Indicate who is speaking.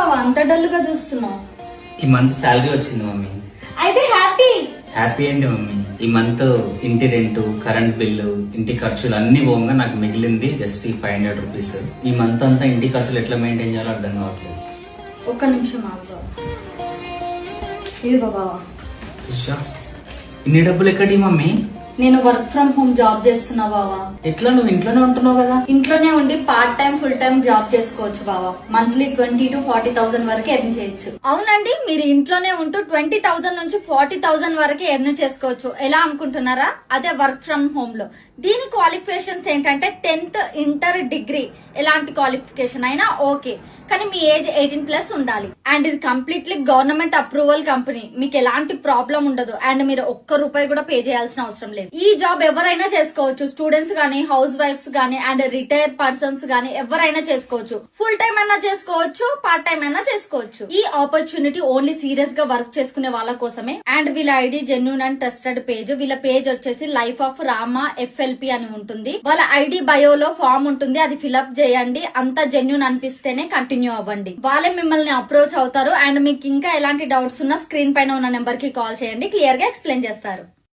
Speaker 1: బావ అంత డల్ గా చూస్తున్నావు?
Speaker 2: ఈ మంత్ శాలరీ వచ్చింది మమ్మీ.
Speaker 1: అయితే హ్యాపీ.
Speaker 2: హ్యాపీ ఏంటి మమ్మీ, ఈ మంత్ ఇంటి రెంట్, కరెంట్ బిల్లు, ఇంటి ఖర్చులు అన్ని పోగా నాకు మిగిలింది జస్ట్ ఈ 500 రూపీస్. ఈ మంత్ అంతా ఇంటి ఖర్చులు ఎట్లా మెయింటైన్ చేయాలో అర్థం కావట్లేదు.
Speaker 1: ఒక్క నిమిషం ఆగు బావ. ఇదిగో బావ.
Speaker 2: ఇన్ని డబ్బులు ఎక్కడి మమ్మీ?
Speaker 1: నేను వర్క్ ఫ్రమ్ హోమ్ జాబ్ చేస్తున్నా బావా.
Speaker 2: ఎట్లా, నువ్వు ఇంట్లోనే ఉంటున్నావు కదా?
Speaker 1: ఇంట్లోనే ఉండి part time full time job చేసుకోవచ్చు బావా. మంత్లీ 20,000 to 40,000 వరకు ఎర్న్ చేయొచ్చు. అవునండి, మీరు ఇంట్లోనే ఉంటూ 20,000 నుంచి 40,000 వరకు ఎర్న్ చేసుకోవచ్చు. ఎలా అనుకుంటున్నారా? అదే వర్క్ ఫ్రమ్ హోమ్ లో. దీని క్వాలిఫికేషన్స్ ఏంటంటే 10th, ఇంటర్, డిగ్రీ ఎలాంటి క్వాలిఫికేషన్ అయినా ఓకే, కానీ మీ ఏజ్ 18+ ఉండాలి. అండ్ ఇది కంప్లీట్లీ గవర్నమెంట్ అప్రూవల్ కంపెనీ. మీకు ఎలాంటి ప్రాబ్లం ఉండదు. అండ్ మీరు ఒక్క రూపాయి కూడా పే చేయాల్సిన అవసరం లేదు. ఈ జాబ్ ఎవరైనా చేసుకోవచ్చు. స్టూడెంట్స్ గానీ, హౌస్ వైఫ్స్ గానీ, అండ్ రిటైర్డ్ పర్సన్స్ గానీ ఎవరైనా చేసుకోవచ్చు. ఫుల్ టైం అయినా చేసుకోవచ్చు, పార్ట్ టైం అయినా చేసుకోవచ్చు. ఈ ఆపర్చునిటీ ఓన్లీ సీరియస్ గా వర్క్ చేసుకునే వాళ్ళ కోసమే. అండ్ వీళ్ళ ID genuine and trusted page. వీళ్ళ పేజ్ వచ్చేసి లైఫ్ ఆఫ్ రామా FLP అని ఉంటుంది. వాళ్ళ ఐడి బయోలో ఫామ్ ఉంటుంది, అది ఫిల్అప్ చేయండి. అంతా జెన్యూన్ అనిపిస్తేనే కంటిన్యూ అవ్వండి. వాళ్ళే మిమ్మల్ని అప్రోచ్ అవుతారు. అండ్ మీకు ఇంకా ఎలాంటి డౌట్స్ ఉన్నా స్క్రీన్ పైన ఉన్న నెంబర్ కి కాల్ చేయండి, క్లియర్ గా ఎక్స్ప్లెయిన్ చేస్తారు.